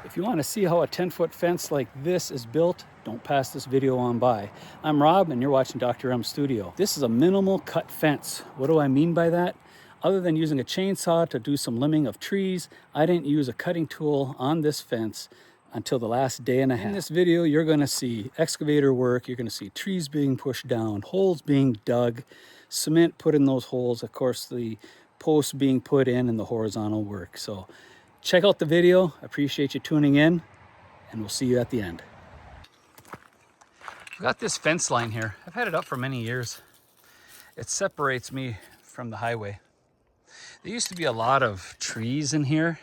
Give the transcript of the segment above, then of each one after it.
If you want to see how a 10-foot fence like this is built, don't pass this video on by. I'm Rob and you're watching Dr. M Studio. This is a minimal cut fence. What do I mean by that? Other than using a chainsaw to do some limbing of trees, I didn't use a cutting tool on this fence until the last day and a half. In this video, you're going to see excavator work, you're going to see trees being pushed down, holes being dug, cement put in those holes, of course the posts being put in and the horizontal work. So check out the video. I appreciate you tuning in, and we'll see you at the end. I've got this fence line here. I've had it up for many years. It separates me from the highway. There used to be a lot of trees in here,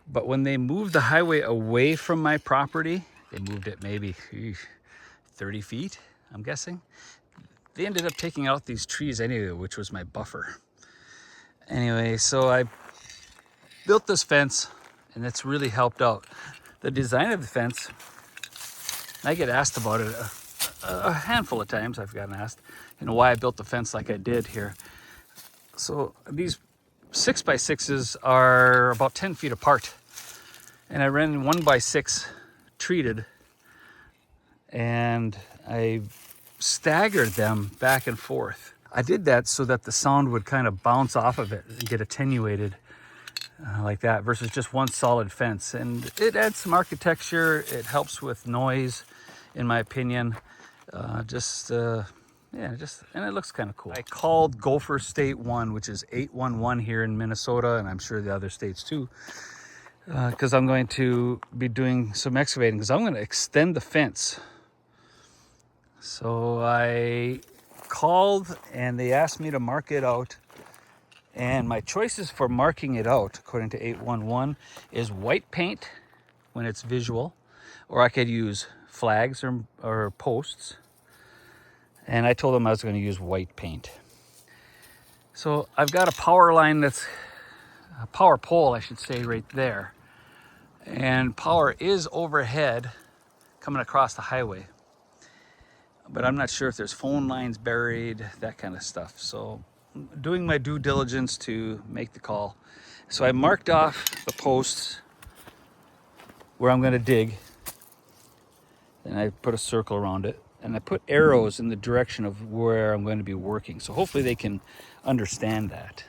but when they moved the highway away from my property, they moved it maybe 30 feet, I'm guessing. They ended up taking out these trees anyway, which was my buffer. Anyway, so I built this fence, and it's really helped out. The design of the fence, I get asked about it a handful of times. I've gotten asked, why I built the fence like I did here. So these 6x6s are about 10 feet apart, and I ran 1x6 treated, and I staggered them back and forth. I did that so that the sound would kind of bounce off of it and get attenuated. Like that versus just one solid fence, and it adds some architecture. It helps with noise, in my opinion. And it looks kind of cool. I called Gopher State 1, which is 811 here in Minnesota, and I'm sure the other states too, because I'm going to be doing some excavating, because I'm going to extend the fence. So I called and they asked me to mark it out. And my choices for marking it out, according to 811, is white paint when it's visual, or I could use flags or posts. And I told them I was going to use white paint. So I've got a power line a power pole, I should say, right there. And power is overhead coming across the highway. But I'm not sure if there's phone lines buried, that kind of stuff. So doing my due diligence to make the call. So I marked off the posts where I'm going to dig, and I put a circle around it, and I put arrows in the direction of where I'm going to be working, so hopefully they can understand that.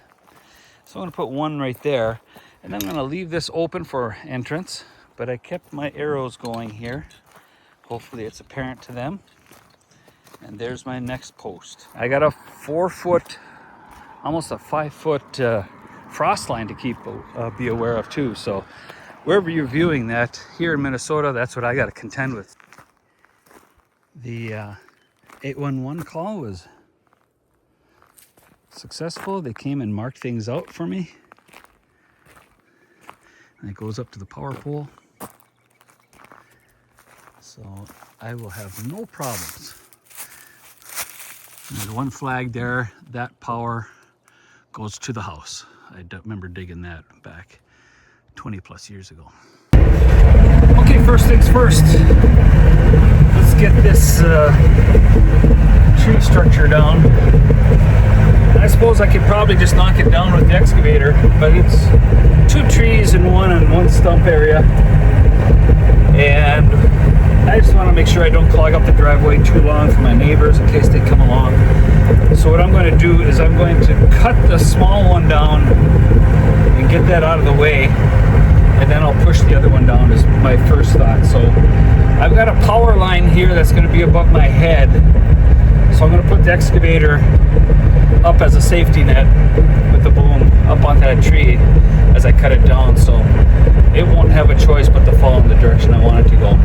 So I'm going to put one right there, and I'm going to leave this open for entrance, but I kept my arrows going here. Hopefully it's apparent to them. And there's my next post. I got a 4-foot, almost a 5-foot frost line to be aware of too. So wherever you're viewing that, here in Minnesota, that's what I got to contend with. The 811 call was successful. They came and marked things out for me. And it goes up to the power pole. So I will have no problems. There's one flag there. That power goes to the house. I remember digging that back 20 plus years ago. Okay, first things first. Let's get this tree structure down. I suppose I could probably just knock it down with the excavator, but it's 2 trees in one stump area. And I just want to make sure I don't clog up the driveway too long for my neighbors in case they come along. So what I'm going to do is I'm going to cut the small one down and get that out of the way, and then I'll push the other one down is my first thought. So I've got a power line here that's going to be above my head. So I'm going to put the excavator up as a safety net with the boom up on that tree as I cut it down, so it won't have a choice but to fall in the direction I want it to go.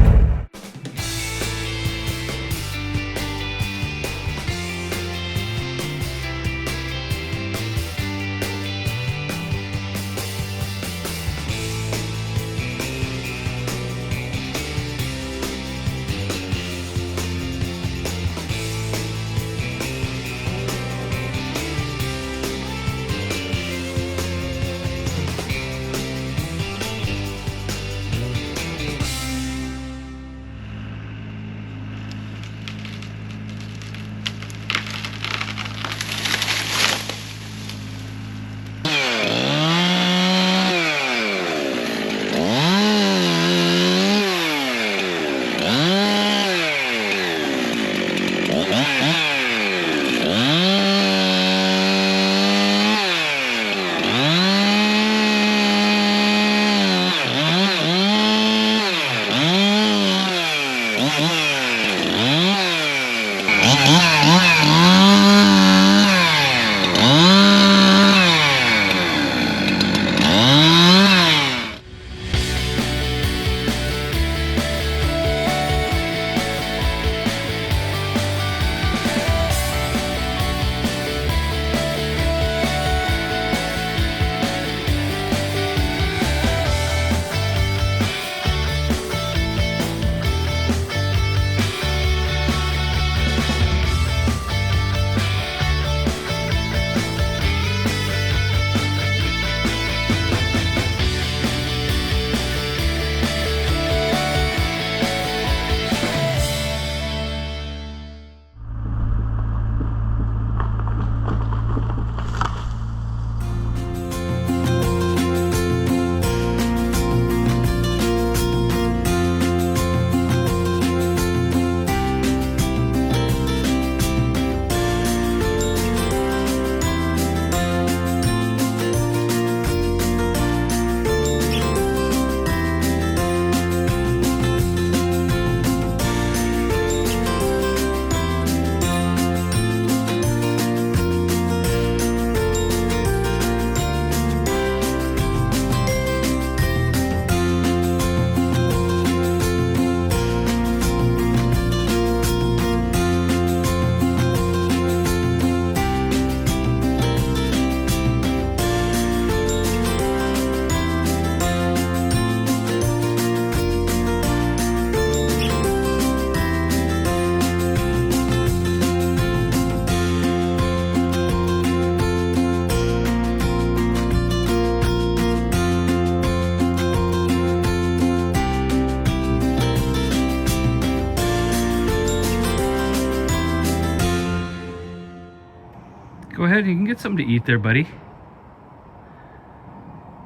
ahead, you can get something to eat there, buddy.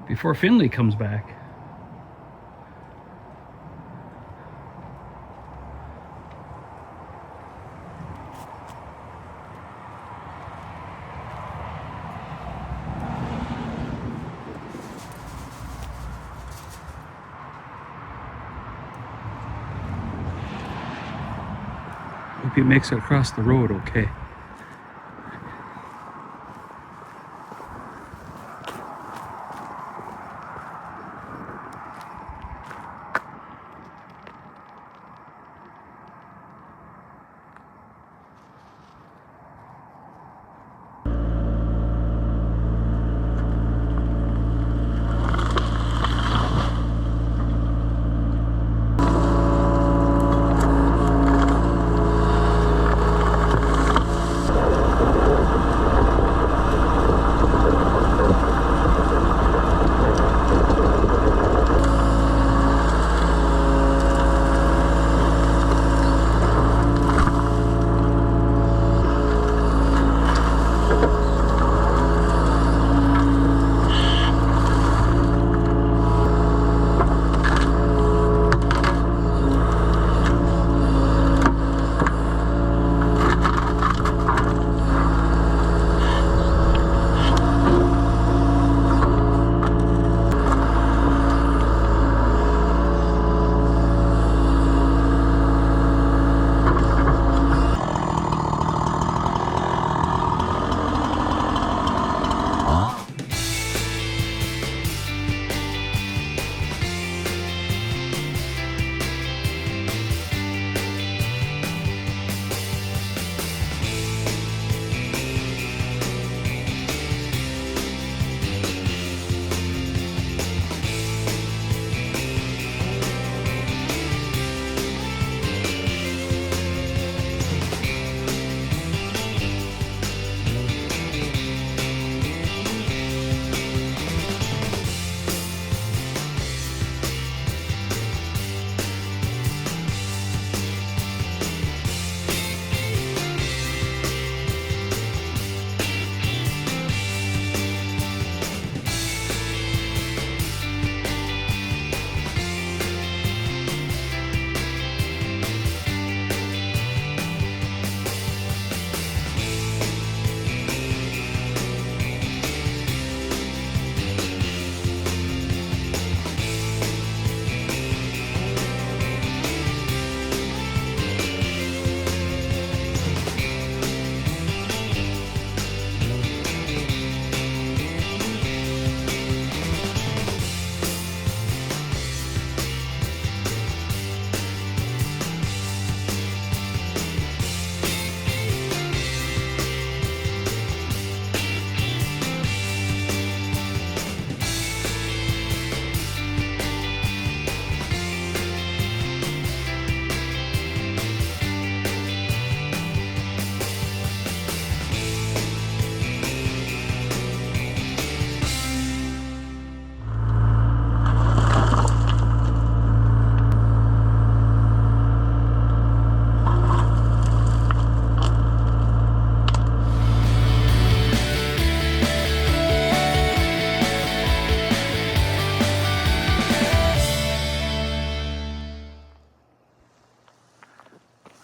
Before Finley comes back. Hope he makes it across the road okay.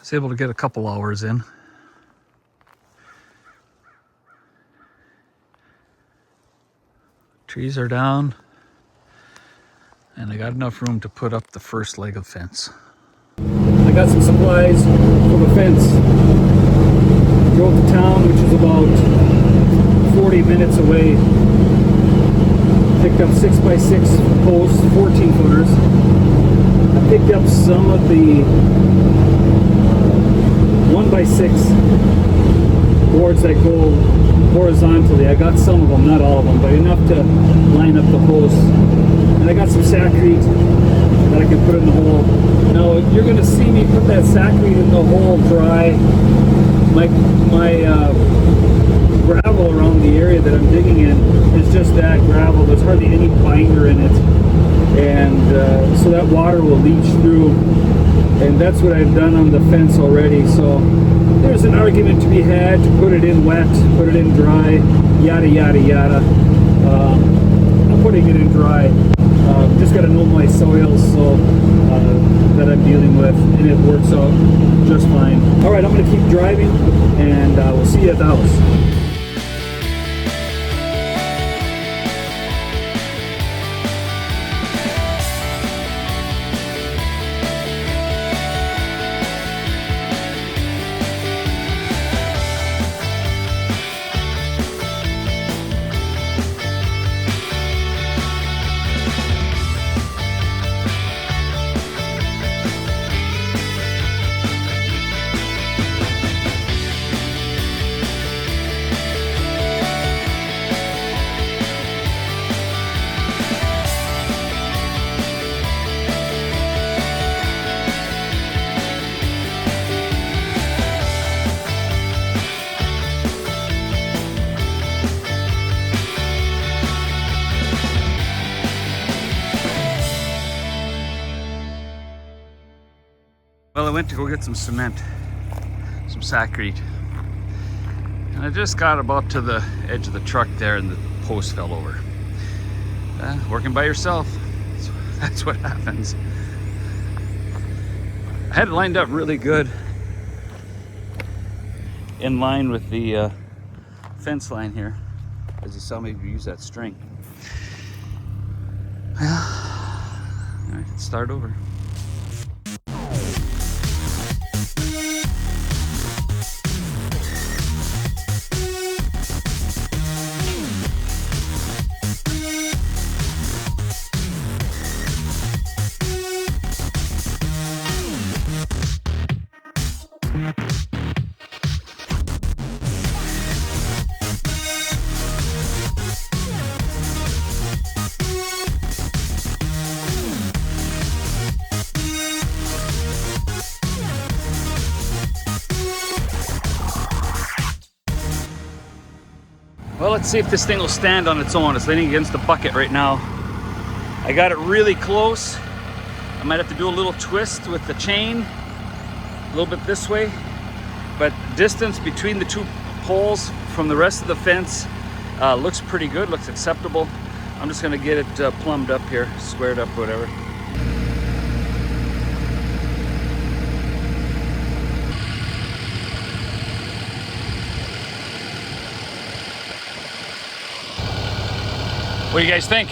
was able to get a couple hours in. Trees are down, and I got enough room to put up the first leg of fence. I got some supplies for the fence. Drove to town, which is about 40 minutes away. Picked up 6x6 posts, 14 footers. I picked up some of the 1x6 boards that go horizontally. I got some of them, not all of them, but enough to line up the posts. And I got some sackcrete that I can put in the hole. Now you're going to see me put that sackcrete in the hole dry. My gravel around the area that I'm digging in is just that gravel. There's hardly any binder in it, and so that water will leach through. And that's what I've done on the fence already. So there's an argument to be had to put it in wet, put it in dry, yada yada yada. I'm putting it in dry. Just got to know my soils so that I'm dealing with, and it works out just fine. All right, I'm going to keep driving, and we'll see you at the house. Well, I went to go get some cement, some saccharine, and I just got about to the edge of the truck there and the post fell over. Working by yourself, that's what happens. I had it lined up really good in line with the fence line here, as you saw me use that string. Well, I can start over. Well, let's see if this thing will stand on its own. It's leaning against the bucket right now. I got it really close. I might have to do a little twist with the chain, a little bit this way, but distance between the two poles from the rest of the fence looks pretty good, looks acceptable. I'm just gonna get it plumbed up here, squared up, whatever. What do you guys think?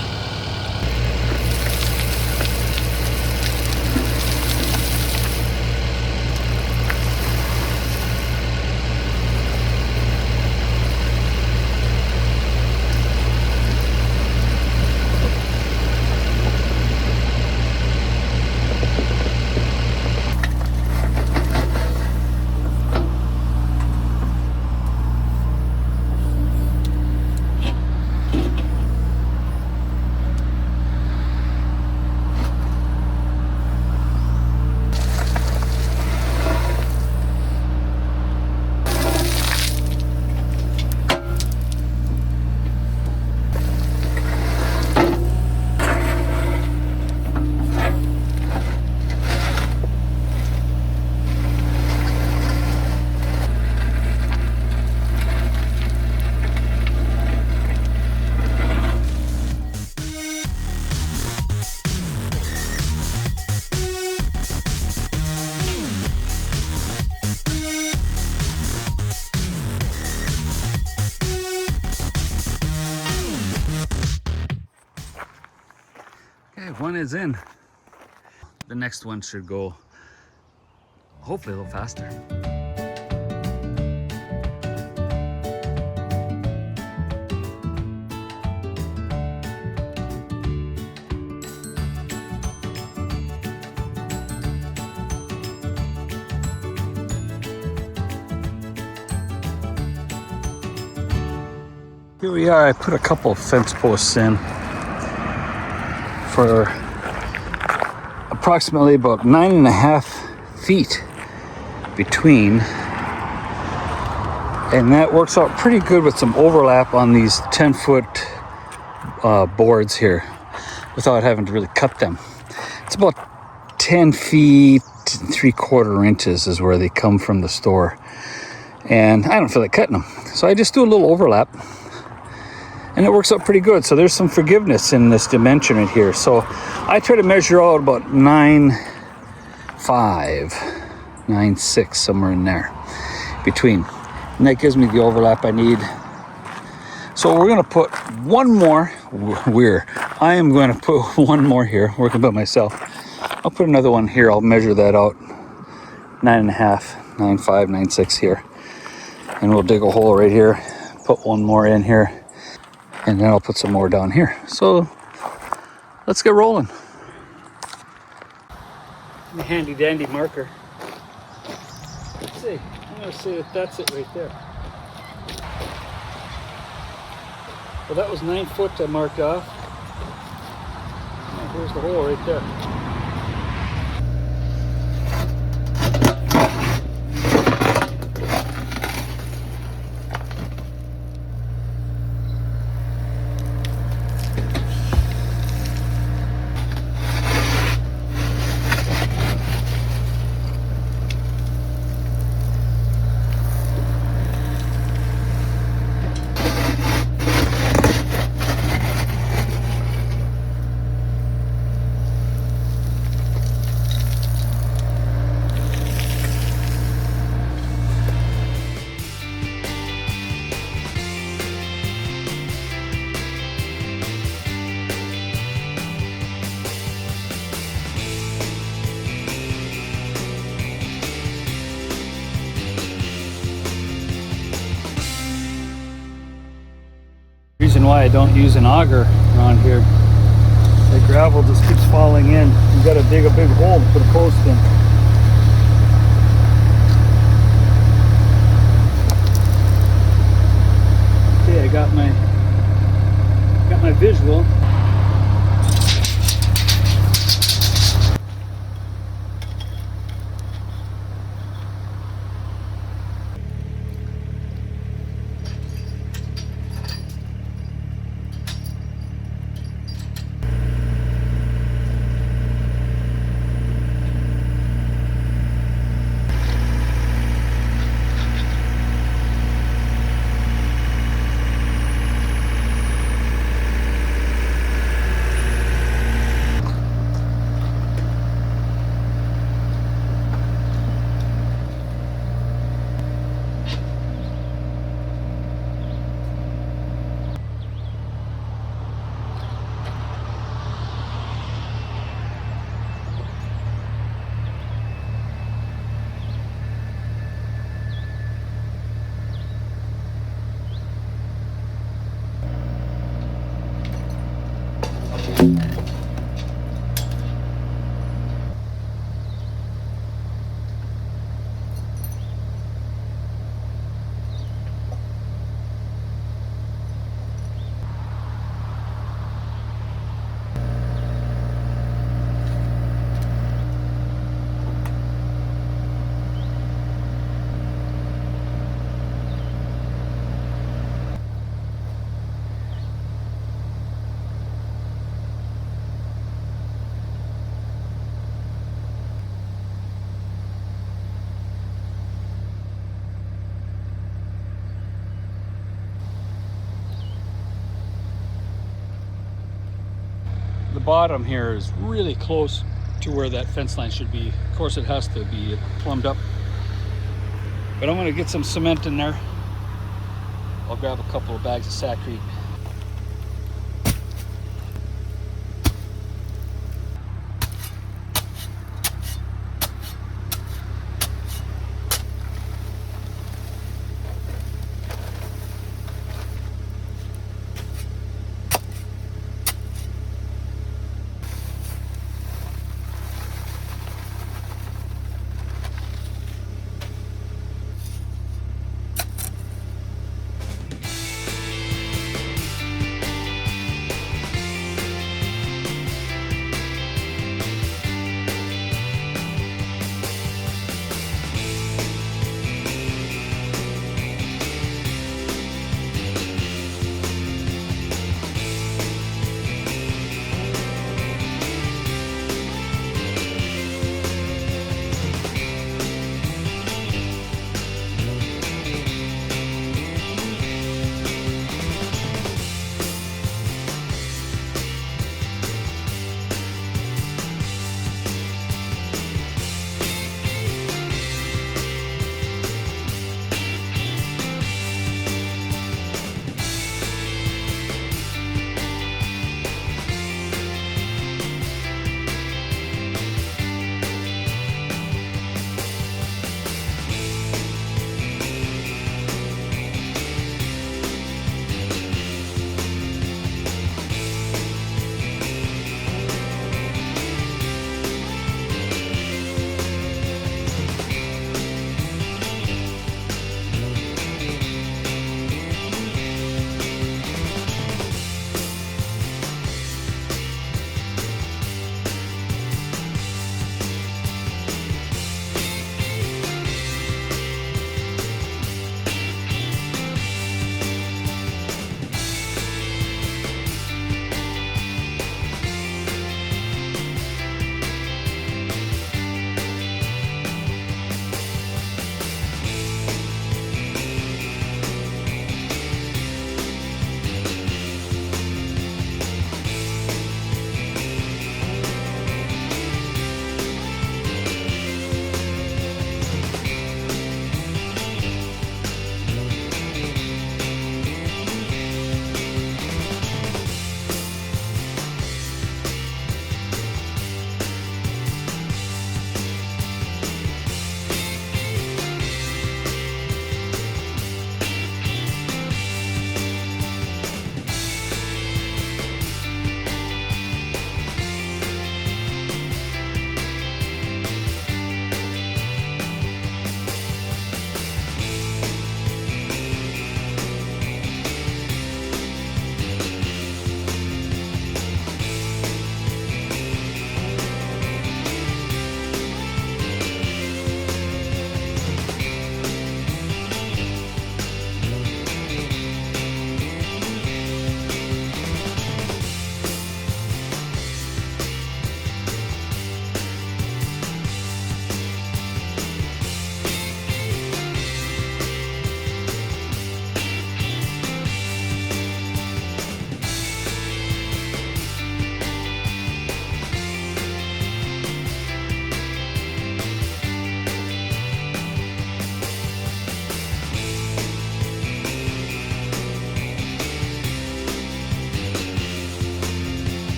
Okay, one is in. The next one should go hopefully a little faster. Here we are. I put a couple of fence posts in for approximately about 9.5 feet between, and that works out pretty good with some overlap on these 10-foot boards here without having to really cut them. It's about 10 feet and 3/4 inches is where they come from the store. and I don't feel like cutting them. So I just do a little overlap, and it works out pretty good. So there's some forgiveness in this dimension right here. So I try to measure out about 9.5, 9.6, somewhere in there between. And that gives me the overlap I need. So we're gonna put one more, I am gonna put one more here, working by myself. I'll put another one here, I'll measure that out. 9.5, 9.5, 9.6 here. And we'll dig a hole right here, put one more in here, and then I'll put some more down here. So let's get rolling. A handy dandy marker. Let's see, I'm gonna say that that's it right there. Well, that was 9 foot I marked off. And here's the hole right there. Reason why I don't use an auger around here, the gravel just keeps falling in. You got to dig a big hole and put a post in. Okay, I got my visual. The bottom here is really close to where that fence line should be. Of course, it has to be plumbed up. But I'm going to get some cement in there. I'll grab a couple of bags of Sacrete.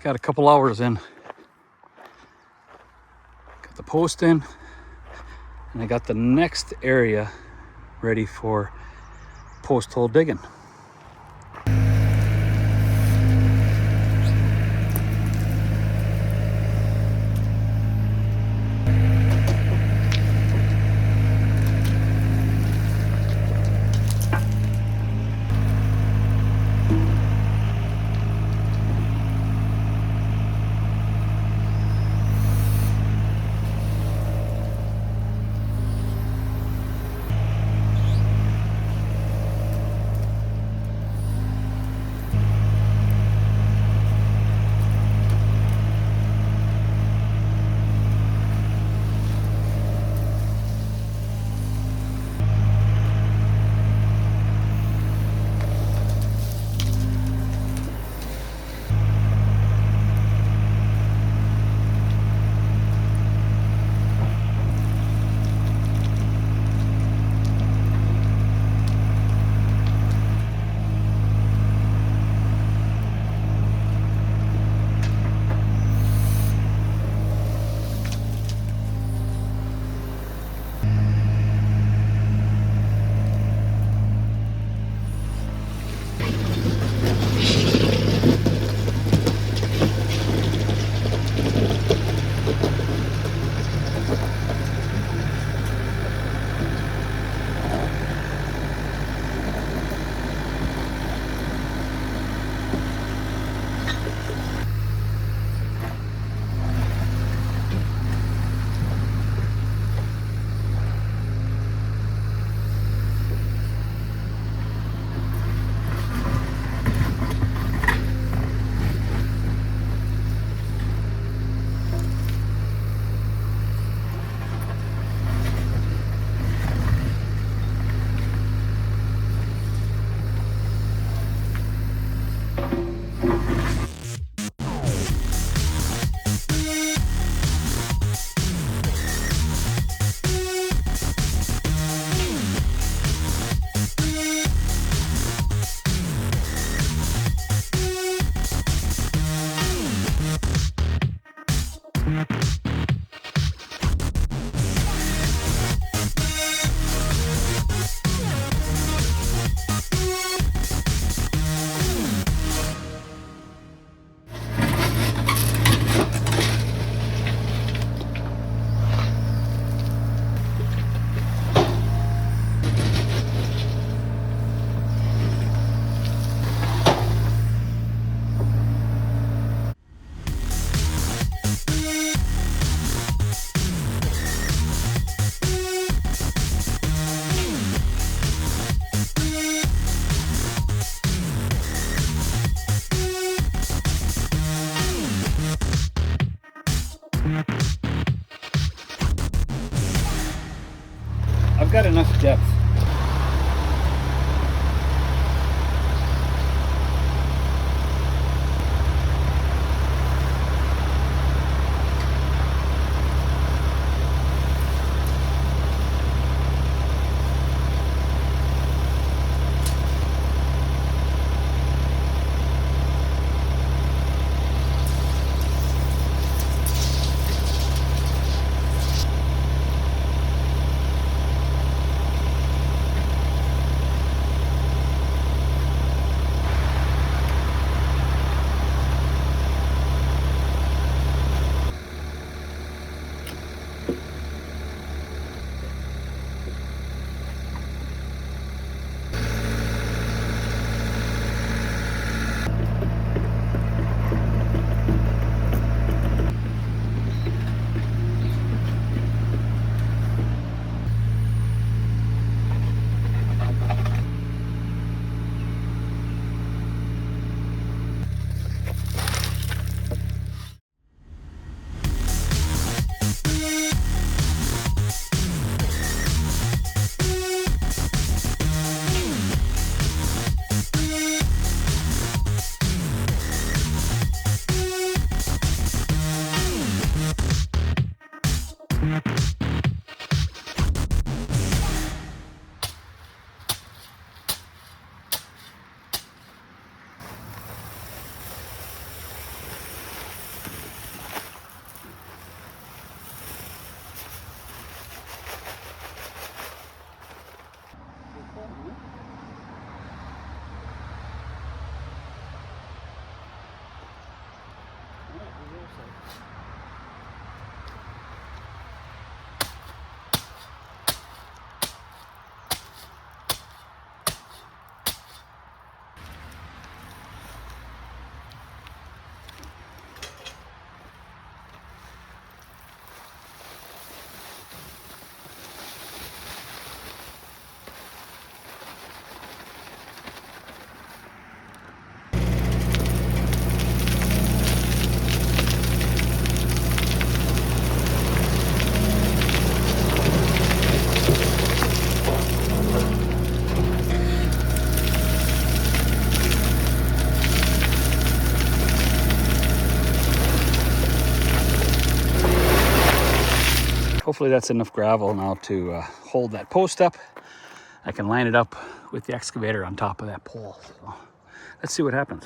got a couple hours in. Got the post in, and I got the next area ready for post hole digging. I've got enough depth. hopefully that's enough gravel now to hold that post up. I can line it up with the excavator on top of that pole. So let's see what happens.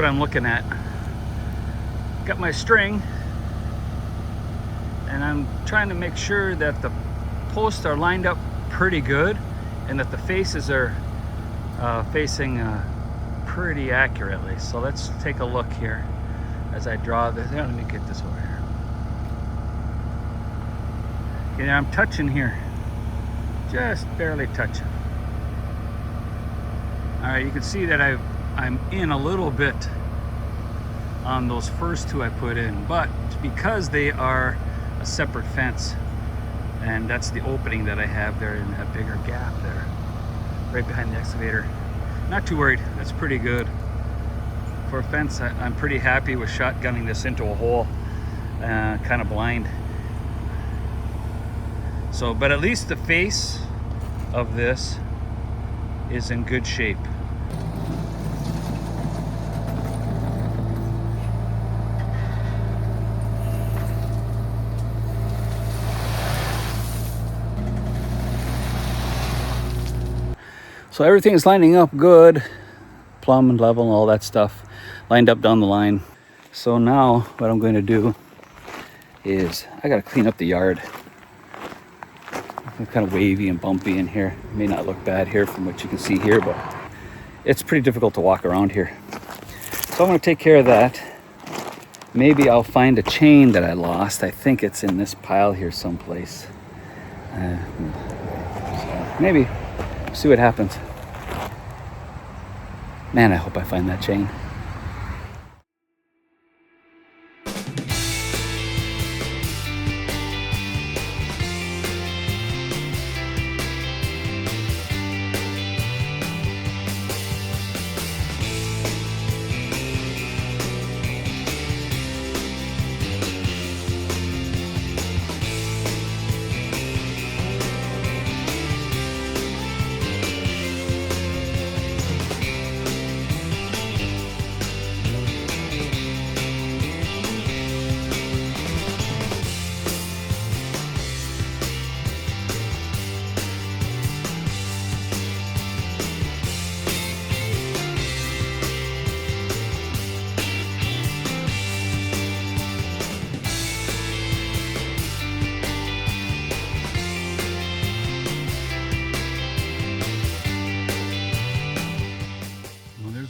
what I'm looking at. Got my string, and I'm trying to make sure that the posts are lined up pretty good and that the faces are facing pretty accurately. So let's take a look here as I draw this. Let me get this over here. Okay, I'm touching here, just barely touching. All right, you can see that I'm in a little bit on those first two I put in, but because they are a separate fence, and that's the opening that I have there in that bigger gap there, right behind the excavator. Not too worried, that's pretty good. For a fence, I'm pretty happy with shotgunning this into a hole, kind of blind. So, but at least the face of this is in good shape. So everything is lining up good, plumb and level and all that stuff, lined up down the line. So now what I'm going to do is I got to clean up the yard. It's kind of wavy and bumpy in here. It may not look bad here from what you can see here, but it's pretty difficult to walk around here. So I'm going to take care of that. Maybe I'll find a chain that I lost. I think it's in this pile here someplace. So maybe. See what happens. Man, I hope I find that chain.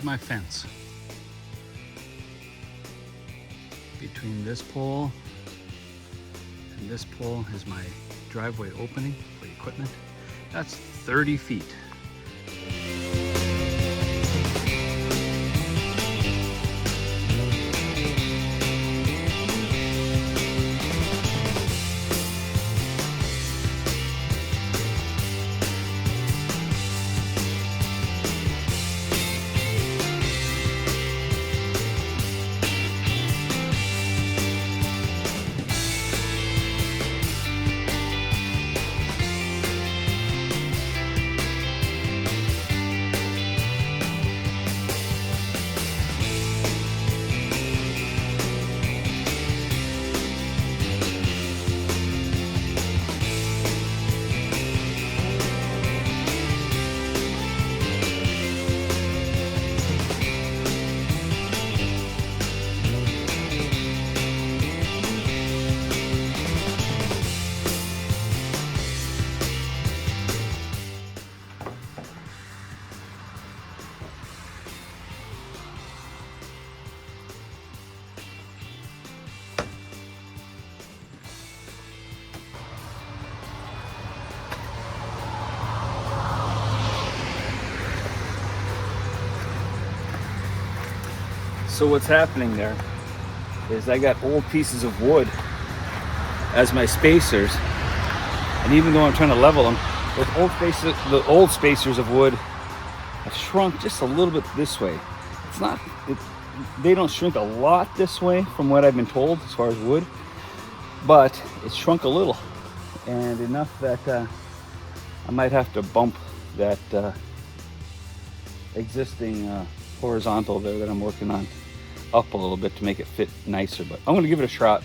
My fence. Between this pole and this pole is my driveway opening for equipment. That's 30 feet. So what's happening there is I got old pieces of wood as my spacers, and even though I'm trying to level them, the old spacers of wood have shrunk just a little bit this way. They don't shrink a lot this way from what I've been told as far as wood, but it's shrunk a little, and enough that I might have to bump that existing horizontal there that I'm working on up a little bit to make it fit nicer, but I'm going to give it a shot.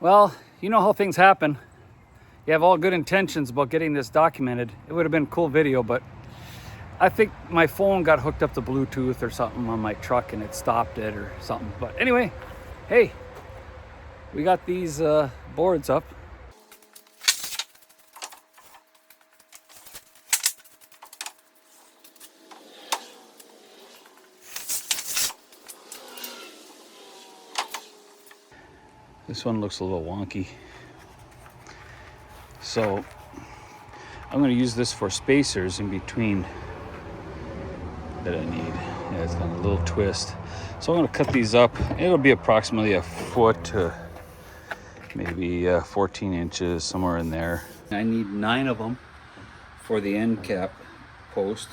Well, you know how things happen. You have all good intentions about getting this documented. It would have been a cool video, but I think my phone got hooked up to Bluetooth or something on my truck and it stopped it or something. But anyway, hey, we got these boards up. This one looks a little wonky. So I'm going to use this for spacers in between that I need. Yeah, it's got a little twist. So I'm going to cut these up. It'll be approximately a foot to maybe 14 inches, somewhere in there. I need 9 of them for the end cap post.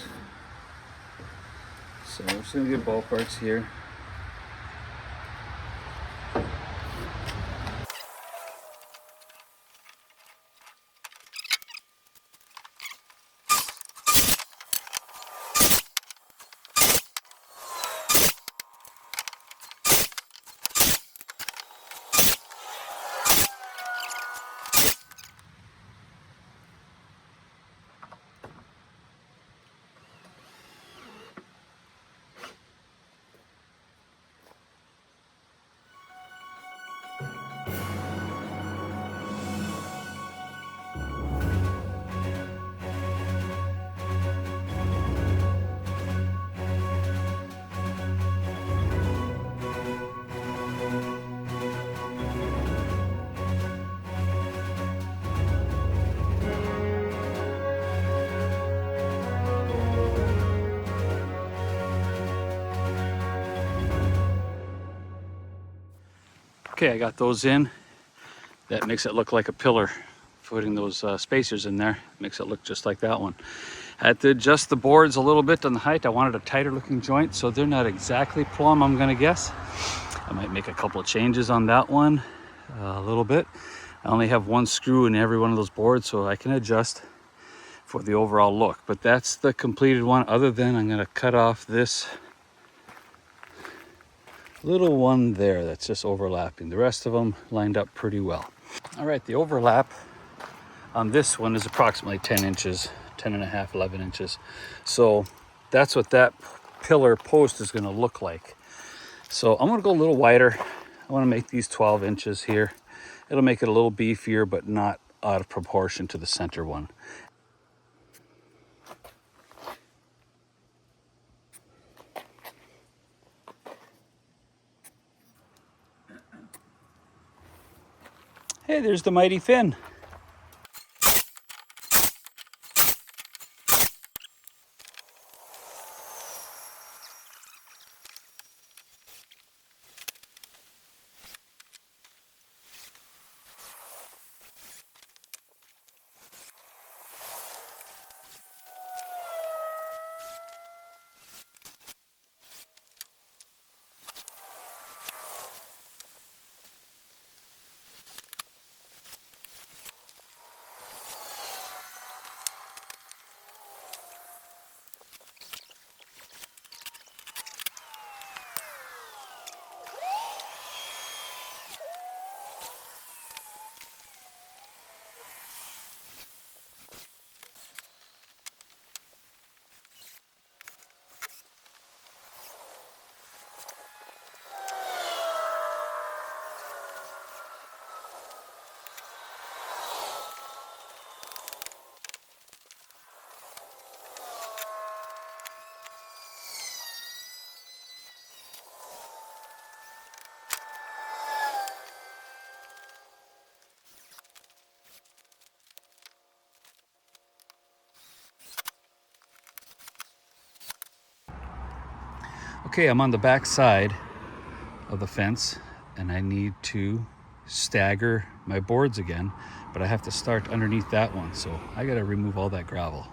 So we're just going to get ballparks here. Okay, I got those in. That makes it look like a pillar. Putting those spacers in there makes it look just like that one. I had to adjust the boards a little bit on the height. I wanted a tighter looking joint, so they're not exactly plumb, I'm gonna guess. I might make a couple of changes on that one, a little bit. I only have 1 screw in every one of those boards, so I can adjust for the overall look. But that's the completed one, other than I'm gonna cut off this little one there that's just overlapping. The rest of them lined up pretty well. All right, the overlap on this one is approximately 10 inches, 10 and a half, 11 inches. So that's what that pillar post is gonna look like. So I'm gonna go a little wider. I wanna make these 12 inches here. It'll make it a little beefier, but not out of proportion to the center one. Hey, there's the mighty fin. Okay, I'm on the back side of the fence and I need to stagger my boards again, but I have to start underneath that one. So I gotta remove all that gravel.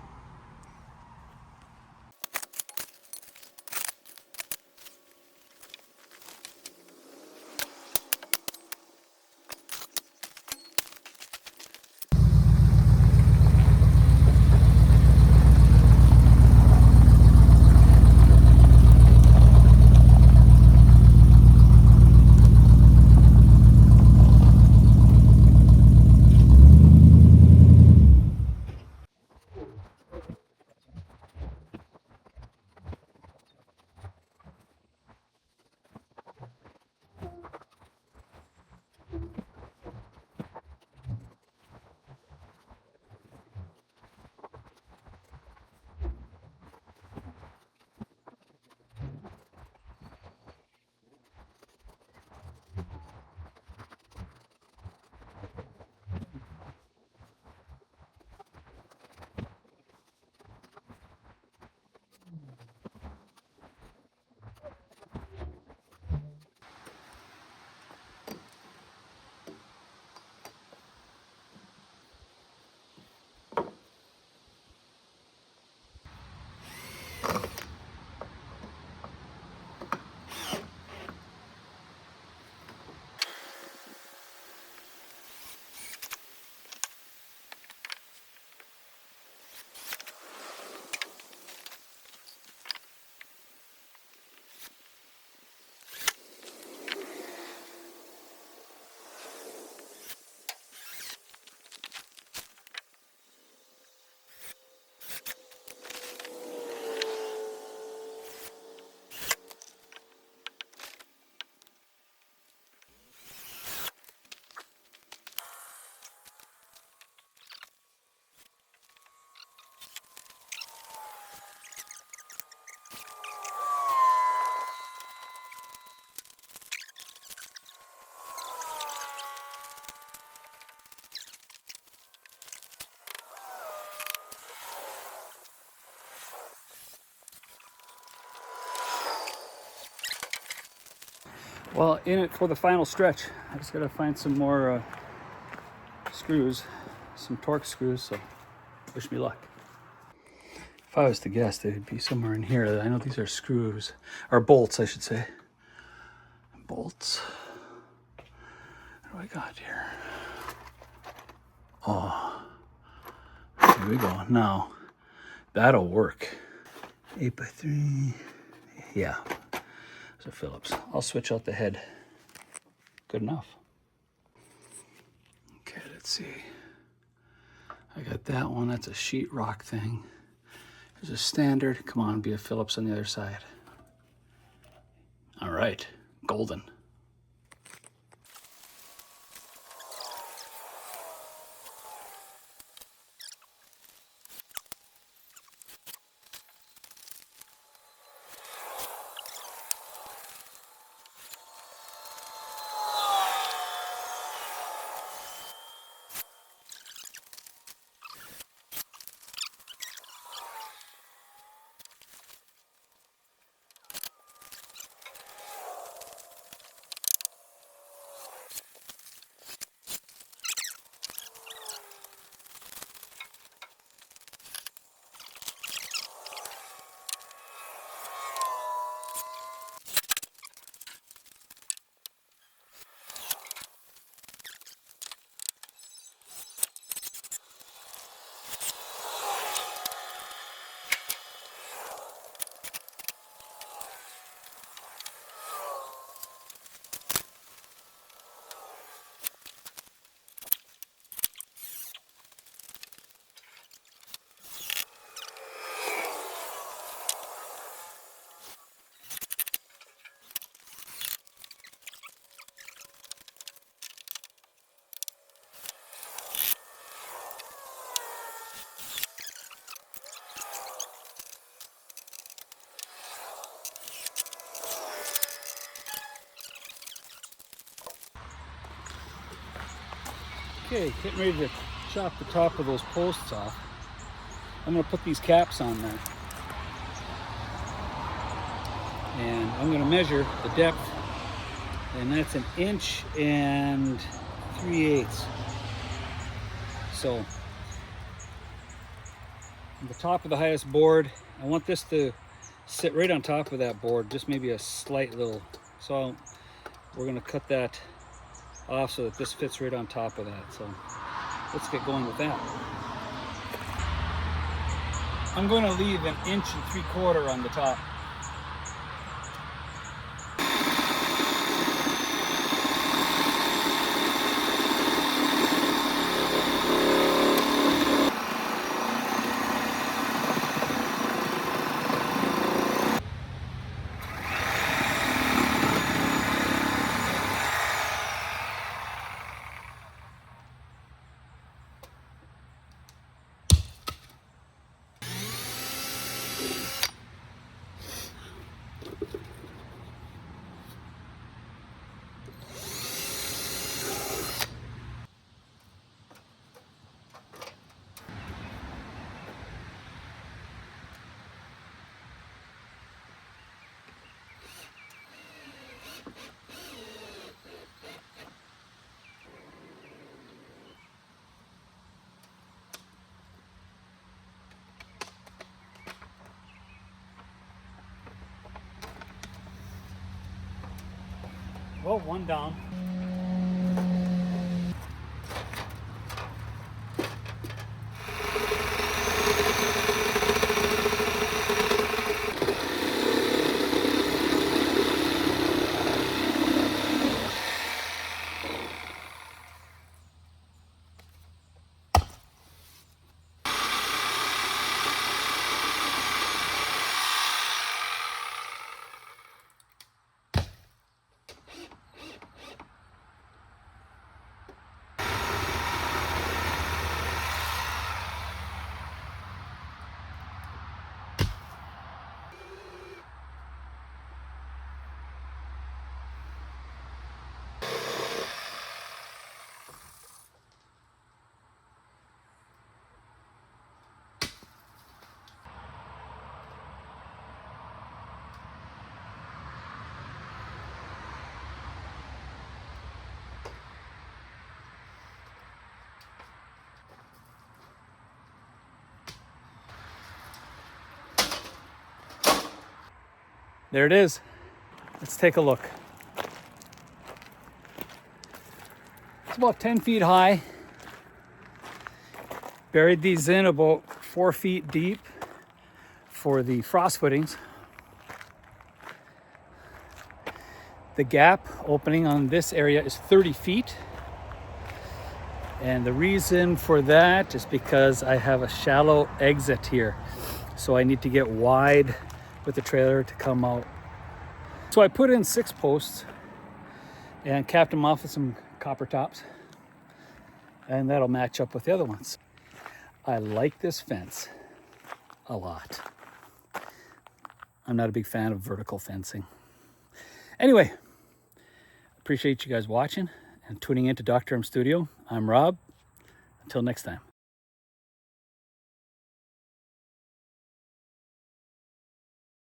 Well, in it for the final stretch. I just gotta find some more screws, some torque screws, so wish me luck. If I was to guess, they'd be somewhere in here. I know these are screws, or bolts, I should say. Bolts. What do I got here? Oh, here we go. Now, that'll work. 8x3, yeah. So Phillips. I'll switch out the head. Good enough. Okay, let's see. I got that one. That's a sheetrock thing. There's a standard. Come on, be a Phillips on the other side. All right, golden. Okay, getting ready to chop the top of those posts off. I'm gonna put these caps on there. And I'm gonna measure the depth, and that's 1 3/8 inches. So, on the top of the highest board, I want this to sit right on top of that board, just maybe a slight little, so we're gonna cut that off so that this fits right on top of that. So let's get going with that. I'm going to leave 1 3/4 inches on the top. Well, one down. There it is. Let's take a look. It's about 10 feet high. Buried these in about 4 feet deep for the frost footings. The gap opening on this area is 30 feet. And the reason for that is because I have a shallow exit here. So I need to get wide with the trailer to come out. So I put in 6 posts and capped them off with some copper tops. And that'll match up with the other ones. I like this fence a lot. I'm not a big fan of vertical fencing. Anyway, appreciate you guys watching and tuning into Dr.M Studio. I'm Rob. Until next time.